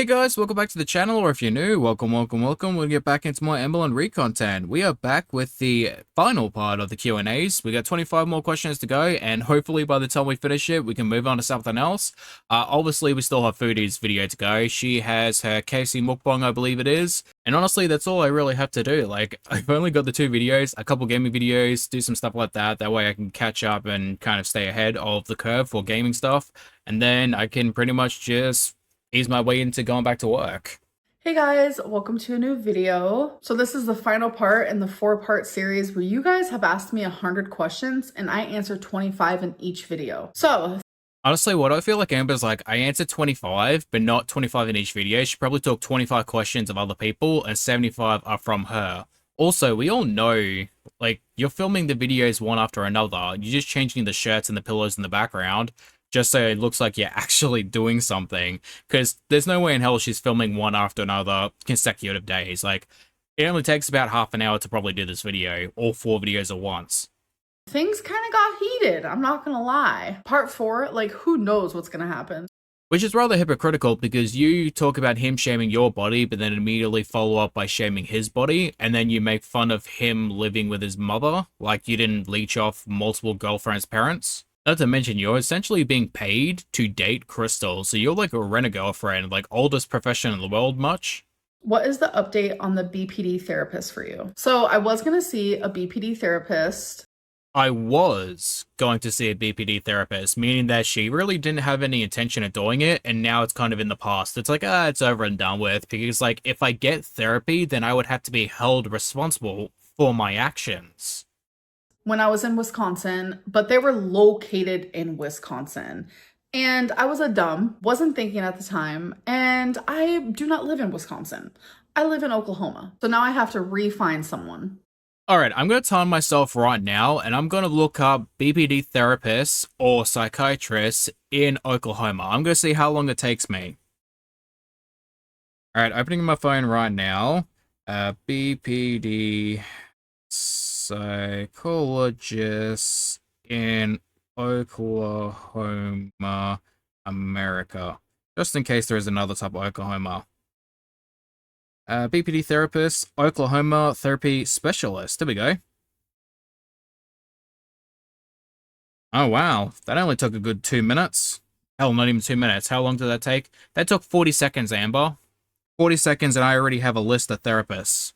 Guys, welcome back to the channel, or if you're new, welcome. We'll get back into more Amberlynn Reid content. We are back with the final part of the Q&As. We got 25 more questions to go, and hopefully by the time we finish it, we can move on to something else. Obviously, we still have Foodie's video to go. She has her KFC mukbang, I believe it is. And honestly, that's all I really have to do. Like, I've only got the 2 videos, a couple gaming videos, do some stuff like that. That way I can catch up and kind of stay ahead of the curve for gaming stuff. And then I can pretty much just ease my way into going back to work. Hey guys, welcome to a new video. So this is the final part in the 4-part series where you guys have asked me 100 questions and I answer 25 in each video. So honestly, what I feel like Amber's like, I answered 25, but not 25 in each video. She probably took 25 questions of other people and 75 are from her. Also, we all know, like, you're filming the videos one after another. You're just changing the shirts and the pillows in the background, just so it looks like you're actually doing something, because there's no way in hell she's filming one after another consecutive days. Like, it only takes about half an hour to probably do this video, all 4 videos at once. things kind of got heated, I'm not gonna lie. Part 4, like, who knows what's gonna happen. Which is rather hypocritical, because you talk about him shaming your body, but then immediately follow up by shaming his body, and then you make fun of him living with his mother, like you didn't leech off multiple girlfriends' parents. Not to mention, you're essentially being paid to date Crystal, so you're like a rent-a-girlfriend, like oldest profession in the world much. What is the update on the BPD therapist for you? So I was gonna see a BPD therapist. I was going to see a BPD therapist, meaning that she really didn't have any intention of doing it, and now it's kind of in the past. It's like, it's over and done with, because, like, if I get therapy, then I would have to be held responsible for my actions. When I was in Wisconsin, but they were located in Wisconsin. And I was wasn't thinking at the time, and I do not live in Wisconsin. I live in Oklahoma. So now I have to re-find someone. Alright, I'm going to time myself right now, and I'm going to look up BPD therapists or psychiatrists in Oklahoma. I'm going to see how long it takes me. Alright, opening my phone right now. BPD psychologists in Oklahoma, America. Just in case there is another type of Oklahoma. BPD therapist, Oklahoma therapy specialist. There we go. Oh, wow. That only took a good 2 minutes. Hell, not even 2 minutes. How long did that take? That took 40 seconds, Amber. 40 seconds and I already have a list of therapists.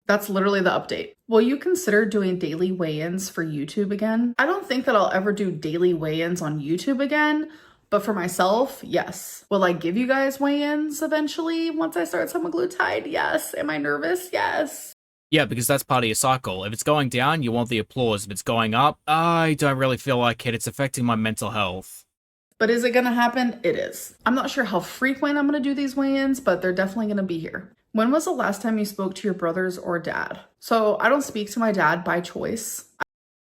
That's literally the update. Will you consider doing daily weigh-ins for YouTube again? I don't think that I'll ever do daily weigh-ins on YouTube again, but for myself, yes. Will I give you guys weigh-ins eventually once I start semaglutide? Yes. Am I nervous? Yes. Yeah, because that's part of your cycle. If it's going down, you want the applause. If it's going up, I don't really feel like it. It's affecting my mental health. But is it gonna happen? It is. I'm not sure how frequent I'm gonna do these weigh-ins, but they're definitely gonna be here. When was the last time you spoke to your brothers or dad? So I don't speak to my dad by choice.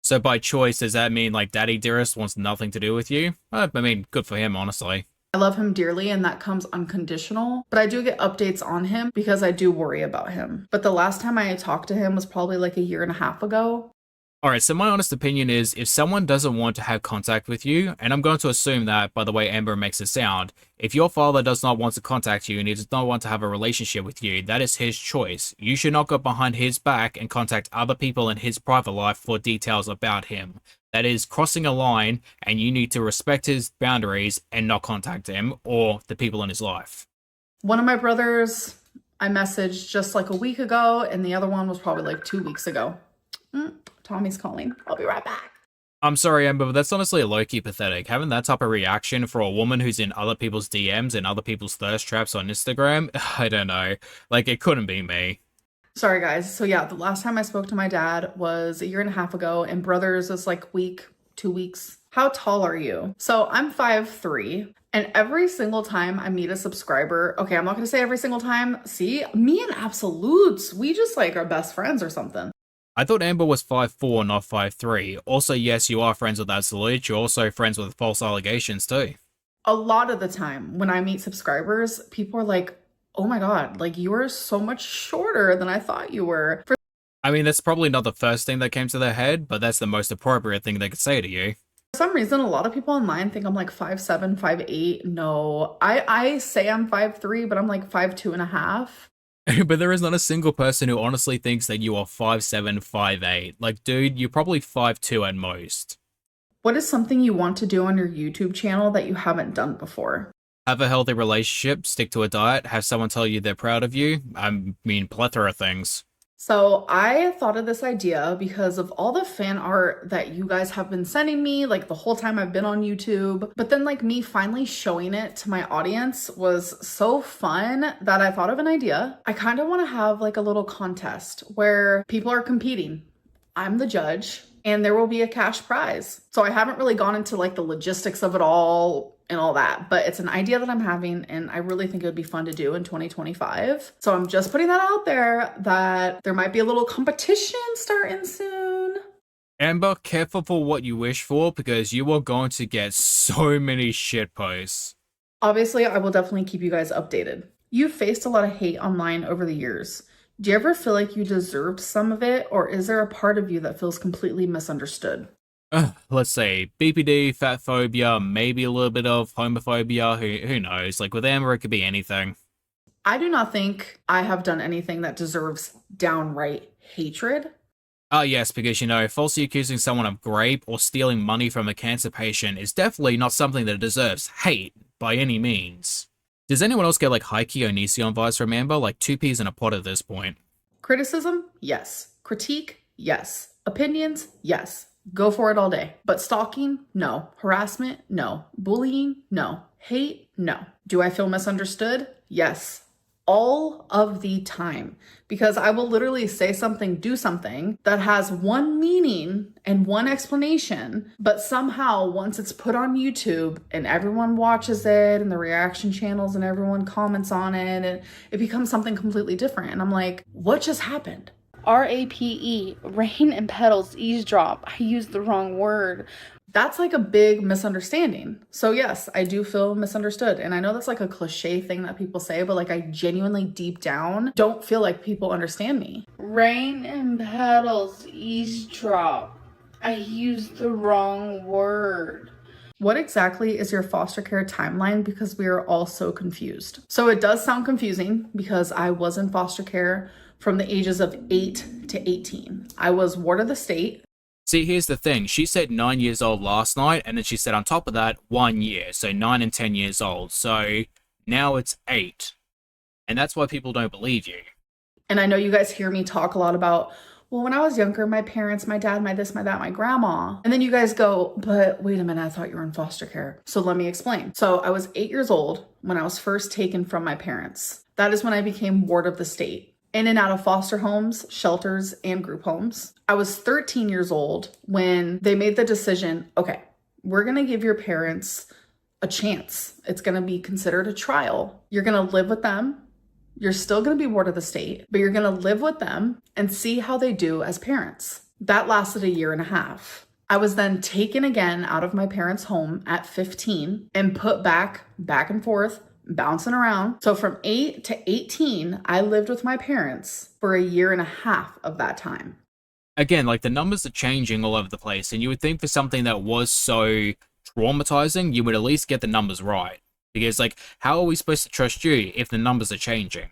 So by choice, does that mean like Daddy Dearest wants nothing to do with you? I mean, good for him, honestly. I love him dearly and that comes unconditional, but I do get updates on him because I do worry about him. But the last time I talked to him was probably like a year and a half ago. Alright, so my honest opinion is, if someone doesn't want to have contact with you, and I'm going to assume that by the way Amber makes it sound, if your father does not want to contact you and he does not want to have a relationship with you, that is his choice. You should not go behind his back and contact other people in his private life for details about him. That is crossing a line, and you need to respect his boundaries and not contact him or the people in his life. One of my brothers I messaged just like a week ago, and the other one was probably like 2 weeks ago. Tommy's calling. I'll be right back. I'm sorry, Amber, but that's honestly low-key pathetic. Having that type of reaction for a woman who's in other people's DMs and other people's thirst traps on Instagram, I don't know. Like, it couldn't be me. Sorry, guys. So yeah, the last time I spoke to my dad was a year and a half ago, and brothers was like 2 weeks. How tall are you? So I'm 5'3", and every single time I meet a subscriber, okay, I'm not gonna say every single time. See, me and Absolutes, we just like are best friends or something. I thought Amber was 5'4", not 5'3". Also, yes, you are friends with Absolute. You're also friends with false allegations, too. A lot of the time when I meet subscribers, people are like, oh my god, like, you are so much shorter than I thought you were. I mean, that's probably not the first thing that came to their head, but that's the most appropriate thing they could say to you. For some reason, a lot of people online think I'm like 5'7", 5'8". No, I say I'm 5'3", but I'm like 5'2.5". But there is not a single person who honestly thinks that you are 5'7", 5'8". Like, dude, you're probably 5'2" at most. What is something you want to do on your YouTube channel that you haven't done before? Have a healthy relationship, stick to a diet, have someone tell you they're proud of you. I mean, plethora of things. So I thought of this idea because of all the fan art that you guys have been sending me, like the whole time I've been on YouTube. But then like me finally showing it to my audience was so fun that I thought of an idea. I kind of want to have like a little contest where people are competing. I'm the judge and there will be a cash prize. So I haven't really gone into like the logistics of it all and all that, but it's an idea that I'm having and I really think it would be fun to do in 2025. So I'm just putting that out there that there might be a little competition starting soon. Amber, careful for what you wish for because you are going to get so many shit posts. Obviously, I will definitely keep you guys updated. You've faced a lot of hate online over the years. Do you ever feel like you deserved some of it, or is there a part of you that feels completely misunderstood? Let's say BPD, fat phobia, maybe a little bit of homophobia, who knows? Like with Amber, it could be anything. I do not think I have done anything that deserves downright hatred. Yes, because, falsely accusing someone of rape or stealing money from a cancer patient is definitely not something that deserves hate by any means. Does anyone else get like Heike Onision vibes from Amber? Like two peas in a pod at this point. Criticism? Yes. Critique? Yes. Opinions? Yes. Go for it all day. But stalking? No. Harassment? No. Bullying? No. Hate? No. Do I feel misunderstood? Yes. All of the time, because I will literally say something, do something that has one meaning and one explanation, but somehow once it's put on YouTube and everyone watches it and the reaction channels and everyone comments on it, and it becomes something completely different. And I'm like, what just happened? RAPE, rain and petals, eavesdrop. I used the wrong word. That's like a big misunderstanding. So yes, I do feel misunderstood. And I know that's like a cliche thing that people say, but like I genuinely deep down don't feel like people understand me. Rain and petals, eavesdrop. I used the wrong word. What exactly is your foster care timeline? Because we are all so confused. So it does sound confusing because I was in foster care from the ages of 8 to 18. I was ward of the state. See, here's the thing. She said 9 years old last night, and then she said on top of that, 1 year. So 9 and 10 years old. So now it's 8. And that's why people don't believe you. And I know you guys hear me talk a lot about, well, when I was younger, my parents, my dad, my this, my that, my grandma. And then you guys go, but wait a minute, I thought you were in foster care. So let me explain. So I was 8 years old when I was first taken from my parents. That is when I became ward of the state. In and out of foster homes, shelters, and group homes. I was 13 years old when they made the decision, okay, we're going to give your parents a chance. It's going to be considered a trial. You're going to live with them. You're still going to be ward of the state, but you're going to live with them and see how they do as parents. That lasted a year and a half. I was then taken again out of my parents' home at 15 and put back and forth, bouncing around. So from 8 to 18, I lived with my parents for a year and a half of that time. Again, like the numbers are changing all over the place, and you would think for something that was so traumatizing, you would at least get the numbers right. Because, like, how are we supposed to trust you if the numbers are changing?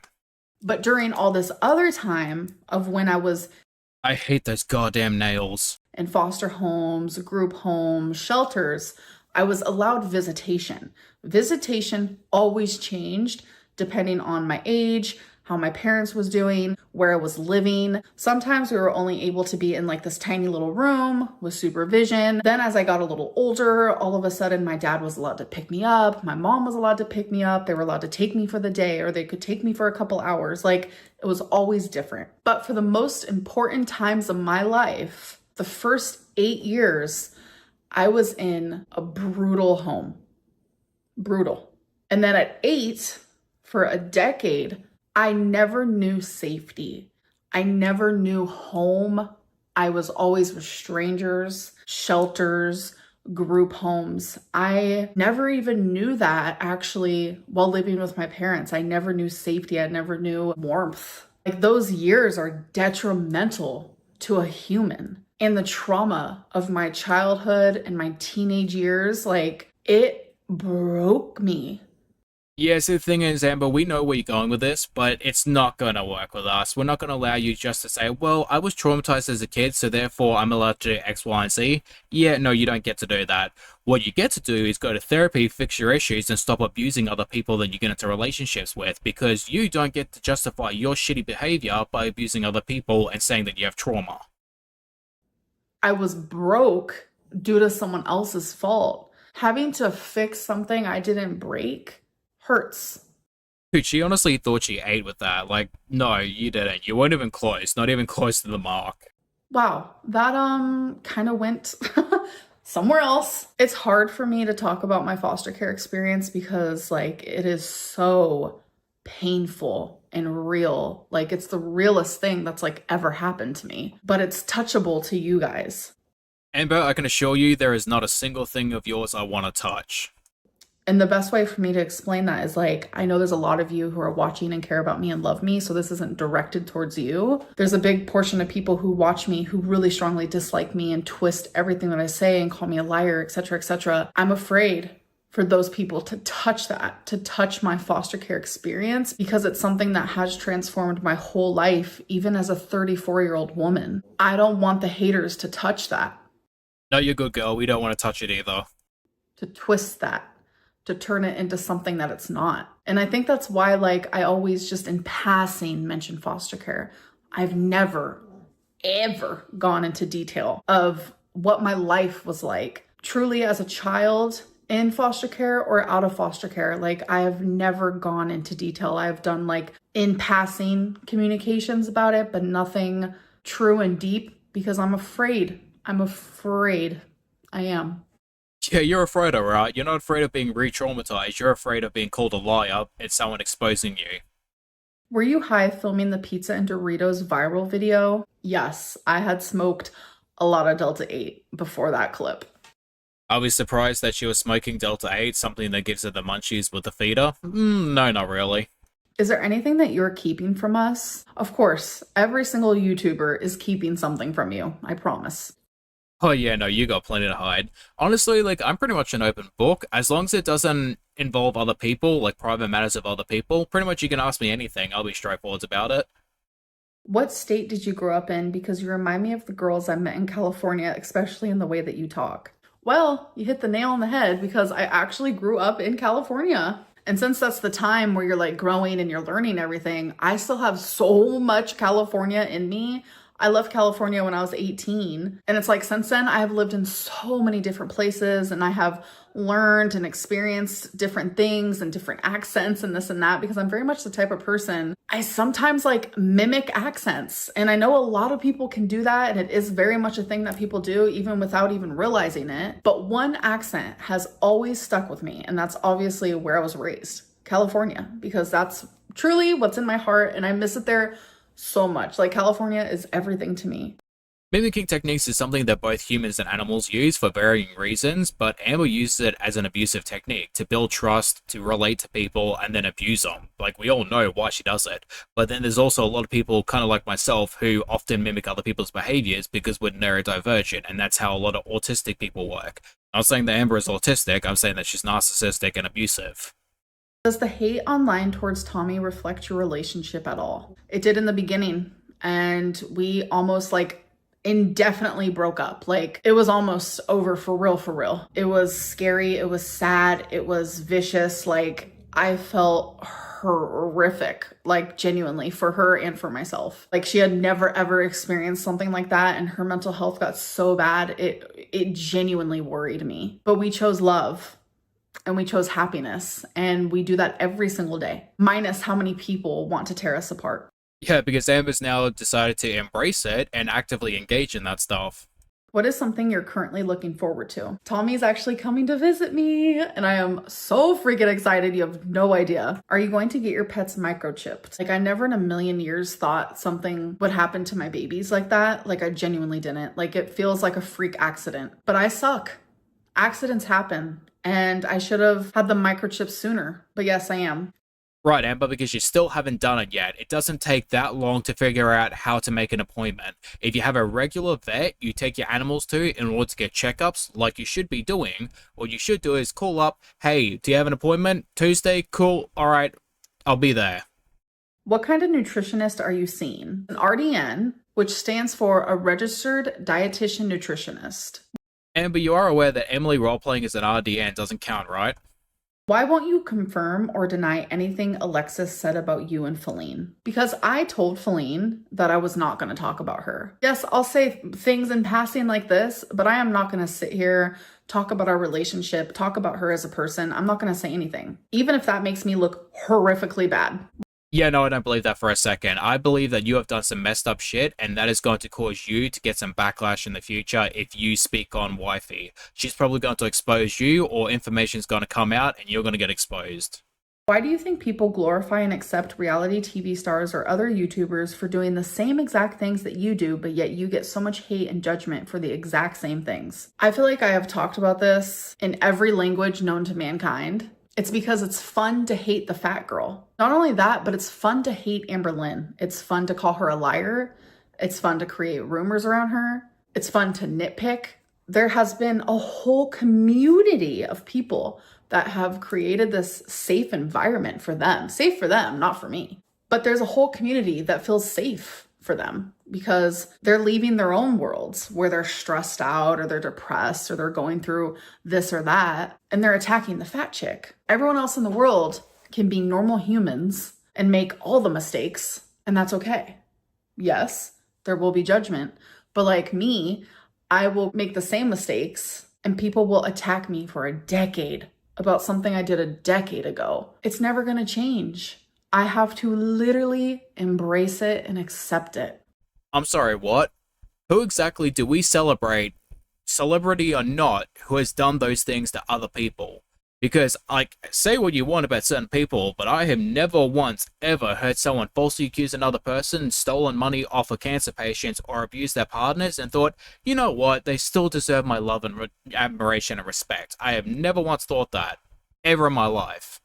But during all this other time of when I hate those goddamn nails. In foster homes, group homes, shelters, I was allowed visitation. Visitation always changed depending on my age, how my parents was doing, where I was living. Sometimes we were only able to be in like this tiny little room with supervision. Then as I got a little older, all of a sudden my dad was allowed to pick me up. My mom was allowed to pick me up. They were allowed to take me for the day, or they could take me for a couple hours. Like, it was always different. But for the most important times of my life, the first 8 years, I was in a brutal home. Brutal. And then at 8, for a decade, I never knew safety. I never knew home. I was always with strangers, shelters, group homes. I never even knew that actually while living with my parents. I never knew safety. I never knew warmth. Like, those years are detrimental to a human. And the trauma of my childhood and my teenage years, like, it broke me. Yes, the thing is, Amber, we know where you're going with this, but it's not going to work with us. We're not going to allow you just to say, well, I was traumatized as a kid, so therefore I'm allowed to do X, Y, and Z. Yeah, no, you don't get to do that. What you get to do is go to therapy, fix your issues, and stop abusing other people that you get into relationships with, because you don't get to justify your shitty behavior by abusing other people and saying that you have trauma. I was broke due to someone else's fault. Having to fix something I didn't break hurts. Dude, she honestly thought she ate with that. Like, no, you didn't. You weren't even close. Not even close to the mark. Wow, that kind of went somewhere else. It's hard for me to talk about my foster care experience because like it is so painful and real. Like it's the realest thing that's like ever happened to me, but it's touchable to you guys. Amber, I can assure you there is not a single thing of yours I want to touch. And the best way for me to explain that is like, I know there's a lot of you who are watching and care about me and love me. So this isn't directed towards you. There's a big portion of people who watch me who really strongly dislike me and twist everything that I say and call me a liar, etc., etc. I'm afraid for those people to touch that, to touch my foster care experience, because it's something that has transformed my whole life, even as a 34-year-old woman. I don't want the haters to touch that, No, you're good, girl. We don't want to touch it either. to twist that, to turn it into something that it's not. And I think that's why, like, I always just in passing mention foster care. I've never, ever gone into detail of what my life was like truly as a child in foster care or out of foster care. Like, I have never gone into detail. I've done like in passing communications about it, but nothing true and deep because I'm afraid. I'm afraid. I am. Yeah, you're afraid, alright? You're not afraid of being re-traumatized. You're afraid of being called a liar and someone exposing you. Were you high filming the pizza and Doritos viral video? Yes, I had smoked a lot of Delta 8 before that clip. I was surprised that she was smoking Delta 8, something that gives her the munchies with the feeder. No, not really. Is there anything that you're keeping from us? Of course, every single YouTuber is keeping something from you, I promise. Oh yeah, no, you got plenty to hide. Honestly, like, I'm pretty much an open book. As long as it doesn't involve other people, like private matters of other people, pretty much you can ask me anything. I'll be straightforward about it. What state did you grow up in? Because you remind me of the girls I met in California, especially in the way that you talk. Well, you hit the nail on the head because I actually grew up in California. And since that's the time where you're like growing and you're learning everything, I still have so much California in me. I left California when I was 18. And it's like since then, I have lived in so many different places and I have learned and experienced different things and different accents and this and that because I'm very much the type of person I sometimes like mimic accents. And I know a lot of people can do that. And it is very much a thing that people do even without even realizing it. But one accent has always stuck with me. And that's obviously where I was raised, California, because that's truly what's in my heart. And I miss it there so much. Like California is everything to me. Mimicking techniques is something that both humans and animals use for varying reasons, but Amber uses it as an abusive technique to build trust, to relate to people, and then abuse them. Like, we all know why she does it. But then there's also a lot of people, kind of like myself, who often mimic other people's behaviors because we're neurodivergent, and that's how a lot of autistic people work. I'm not saying that Amber is autistic, I'm saying that she's narcissistic and abusive. Does the hate online towards Tommy reflect your relationship at all? It did in the beginning, and we almost like indefinitely broke up. Like it was almost over for real, for real. It was scary, it was sad, it was vicious. Like I felt horrific, like genuinely for her and for myself. Like she had never ever experienced something like that and her mental health got so bad, it genuinely worried me. But we chose love. And we chose happiness. And we do that every single day, minus how many people want to tear us apart. Yeah, because Amber's now decided to embrace it and actively engage in that stuff. What is something you're currently looking forward to? Tommy's actually coming to visit me, and I am so freaking excited. You have no idea. Are you going to get your pets microchipped? Like, I never in a million years thought something would happen to my babies like that. Like, I genuinely didn't. Like, it feels like a freak accident. But I suck. Accidents happen. And I should have had the microchip sooner. But yes, I am. Right, Amber, because you still haven't done it yet. It doesn't take that long to figure out how to make an appointment. If you have a regular vet you take your animals to in order to get checkups, like you should be doing, what you should do is call up, hey, do you have an appointment? Tuesday? Cool. All right, I'll be there. What kind of nutritionist are you seeing? An RDN, which stands for a registered dietitian nutritionist. Amber, you are aware that Emily roleplaying as an RDN doesn't count, right? Why won't you confirm or deny anything Alexis said about you and Feline? Because I told Feline that I was not going to talk about her. Yes, I'll say things in passing like this, but I am not going to sit here, talk about our relationship, talk about her as a person. I'm not going to say anything, even if that makes me look horrifically bad. Yeah, no, I don't believe that for a second. I believe that you have done some messed up shit, and that is going to cause you to get some backlash in the future if you speak on wifey. She's probably going to expose you, or information's going to come out, and you're going to get exposed. Why do you think people glorify and accept reality TV stars or other YouTubers for doing the same exact things that you do, but yet you get so much hate and judgment for the exact same things? I feel like I have talked about this in every language known to mankind. It's because it's fun to hate the fat girl. Not only that, but it's fun to hate Amberlynn. It's fun to call her a liar. It's fun to create rumors around her. It's fun to nitpick. There has been a whole community of people that have created this safe environment for them. Safe for them, not for me. But there's a whole community that feels safe for them because they're leaving their own worlds where they're stressed out or they're depressed or they're going through this or that, and they're attacking the fat chick. Everyone else in the world can be normal humans and make all the mistakes, and that's okay. Yes, there will be judgment, but like me, I will make the same mistakes and people will attack me for a decade about something I did a decade ago. It's never going to change. I have to literally embrace it and accept it. I'm sorry, what? Who exactly do we celebrate, celebrity or not, who has done those things to other people? Because, like, say what you want about certain people, but I have never once ever heard someone falsely accuse another person, stolen money off of cancer patients, or abused their partners and thought, you know what, they still deserve my love and admiration and respect. I have never once thought that, ever in my life.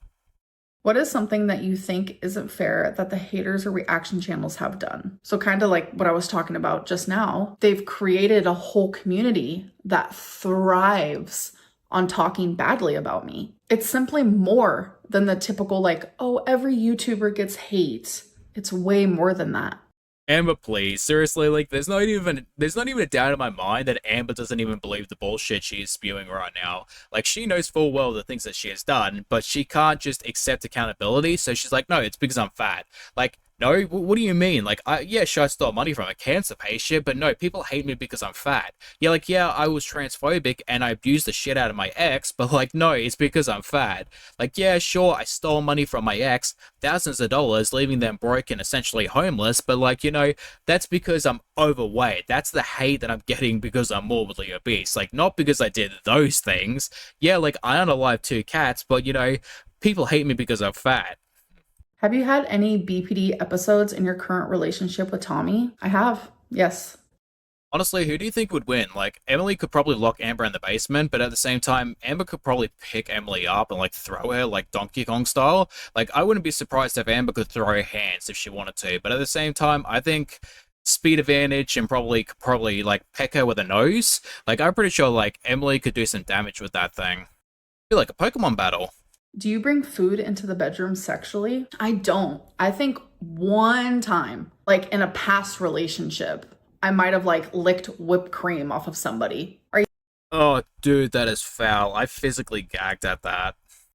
What is something that you think isn't fair that the haters or reaction channels have done? So kind of like what I was talking about just now, they've created a whole community that thrives on talking badly about me. It's simply more than the typical like, oh, every YouTuber gets hate. It's way more than that. Amber, please, seriously, like, there's not even a doubt in my mind that Amber doesn't even believe the bullshit she is spewing right now. Like, she knows full well the things that she has done, but she can't just accept accountability, so she's like, no, it's because I'm fat. Like, no, what do you mean? Like, yeah, sure, I stole money from a cancer patient, but no, people hate me because I'm fat. Yeah, like, yeah, I was transphobic and I abused the shit out of my ex, but like, no, it's because I'm fat. Like, yeah, sure, I stole money from my ex, thousands of dollars, leaving them broke and essentially homeless, but like, you know, that's because I'm overweight. That's the hate that I'm getting because I'm morbidly obese. Like, not because I did those things. Yeah, like, I unalive 2 cats, but you know, people hate me because I'm fat. Have you had any BPD episodes in your current relationship with Tommy? I have. Yes. Honestly, who do you think would win? Like, Emily could probably lock Amber in the basement, but at the same time, Amber could probably pick Emily up and, like, throw her, like, Donkey Kong style. Like, I wouldn't be surprised if Amber could throw her hands if she wanted to, but at the same time, I think speed advantage and probably, like, peck her with a nose. Like, I'm pretty sure, like, Emily could do some damage with that thing. Be like a Pokemon battle. Do you bring food into the bedroom sexually? I don't. I think one time, like in a past relationship, I might have like licked whipped cream off of somebody. Are Oh, dude, that is foul. I physically gagged at that.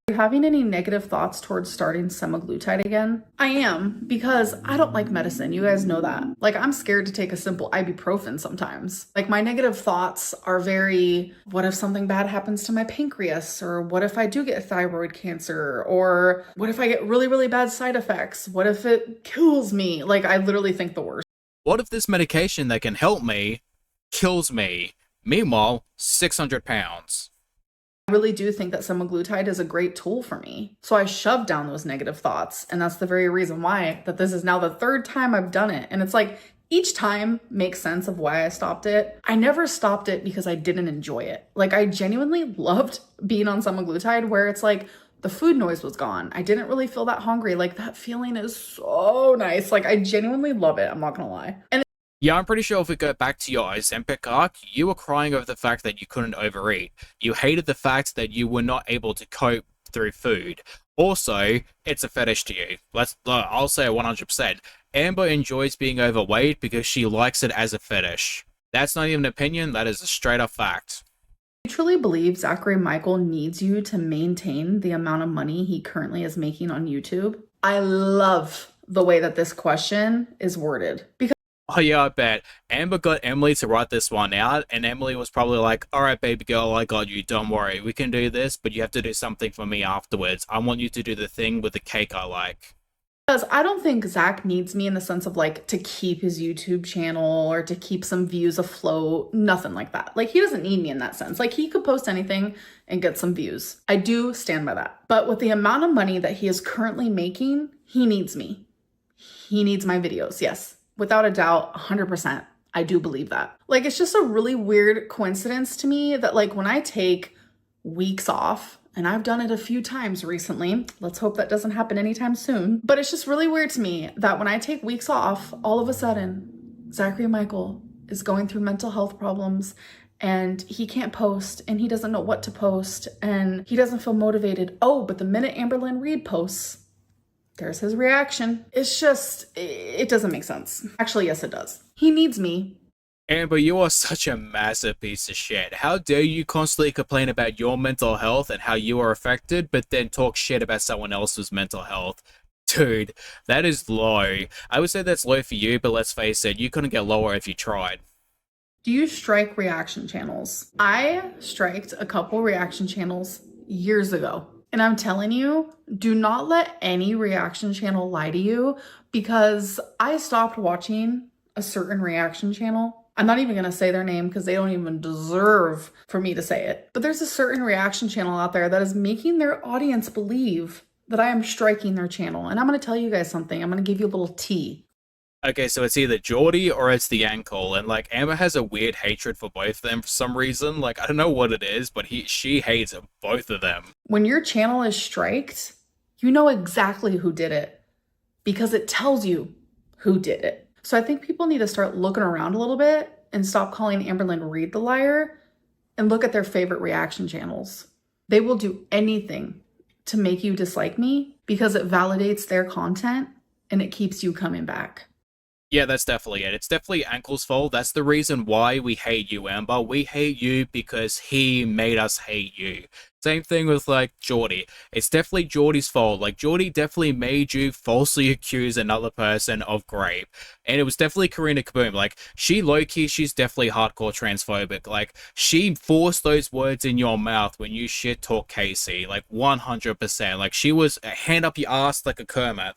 you having any negative thoughts towards starting semaglutide again? I am, because I don't like medicine. You guys know that. Like, I'm scared to take a simple ibuprofen sometimes. Like, my negative thoughts are very, what if something bad happens to my pancreas? Or what if I do get thyroid cancer? Or what if I get really, really bad side effects? What if it kills me? Like, I literally think the worst. What if this medication that can help me kills me? Meanwhile, 600 pounds. I really do think that semaglutide is a great tool for me. So I shoved down those negative thoughts. And that's the very reason why that this is now the 3rd time I've done it. And it's like each time makes sense of why I stopped it. I never stopped it because I didn't enjoy it. Like, I genuinely loved being on semaglutide, where it's like The food noise was gone. I didn't really feel that hungry. Like, that feeling is so nice. Like, I genuinely love it. I'm not gonna lie. And Yeah, I'm pretty sure if we go back to your Ozempic arc, you were crying over the fact that you couldn't overeat. You hated the fact that you were not able to cope through food. Also, it's a fetish to you. I'll say 100%. Amber enjoys being overweight because she likes it as a fetish. That's not even an opinion, that is a straight up fact. you truly believe Zachary Michael needs you to maintain the amount of money he currently is making on YouTube? I love the way that this question is worded because Oh yeah, I bet. Amber got Emily to write this one out, and Emily was probably like, alright baby girl, I got you, don't worry, we can do this, but you have to do something for me afterwards. I want you to do the thing with the cake I like. I don't think Zach needs me in the sense of like to keep his YouTube channel or to keep some views afloat. Nothing like that. Like, he doesn't need me in that sense. Like, he could post anything and get some views. I do stand by that. But with the amount of money that he is currently making, he needs me. He needs my videos. Yes, without a doubt, 100%. I do believe that. Like, it's just a really weird coincidence to me that like when I take weeks off, and I've done it a few times recently. Let's hope that doesn't happen anytime soon. But it's just really weird to me that when I take weeks off, all of a sudden, Zachary Michael is going through mental health problems and he can't post and he doesn't know what to post and he doesn't feel motivated. Oh, but the minute Amberlynn Reid posts, there's his reaction. It's just, it doesn't make sense. Actually, yes, it does. He needs me. Amber, you are such a massive piece of shit. How dare you constantly complain about your mental health and how you are affected, but then talk shit about someone else's mental health? Dude, that is low. I would say that's low for you, but let's face it, you couldn't get lower if you tried. Do you strike reaction channels? I striked a couple reaction channels years ago. And I'm telling you, do not let any reaction channel lie to you, because I stopped watching a certain reaction channel. I'm not even going to say their name because they don't even deserve for me to say it. But there's a certain reaction channel out there that is making their audience believe that I am striking their channel. And I'm going to tell you guys something. I'm going to give you a little tea. Okay, so it's either Geordie or it's the ankle, and like Amber has a weird hatred for both of them for some reason. Like, I don't know what it is, but she hates both of them. When your channel is striked, you know exactly who did it because it tells you who did it. So I think people need to start looking around a little bit and stop calling Amberlynn Reid the liar and look at their favorite reaction channels. They will do anything to make you dislike me because it validates their content and it keeps you coming back. Yeah, that's definitely it. It's definitely Ankle's fault. That's the reason why we hate you, Amber. We hate you because he made us hate you. Same thing with, like, Geordie. It's definitely Geordie's fault. Like, Geordie definitely made you falsely accuse another person of rape. And it was definitely Karina Kaboom. Like, she low-key, she's definitely hardcore transphobic. Like, she forced those words in your mouth when you shit-talk Casey. Like, 100%. Like, she was a hand up your ass like a Kermit.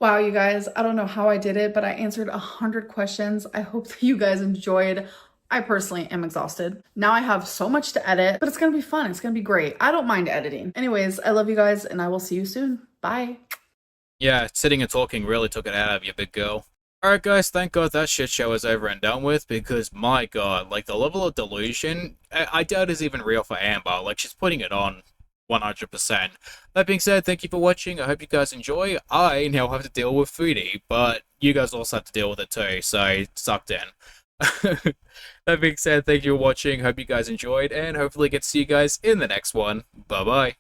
Wow, you guys, I don't know how I did it, but I answered 100 questions. I hope that you guys enjoyed. I personally am exhausted. Now I have so much to edit, but it's gonna be fun. It's gonna be great. I don't mind editing. Anyways, I love you guys and I will see you soon. Bye. Yeah, sitting and talking really took it out of you, big girl. Alright guys, thank god that shit show is over and done with, because my god, like, the level of delusion, I doubt is even real for Amber. Like, she's putting it on 100%. That being said, thank you for watching. I hope you guys enjoy. I now have to deal with foodie, but you guys also have to deal with it too, so sucked in. That being said, thank you for watching. Hope you guys enjoyed, and hopefully get to see you guys in the next one. Bye bye.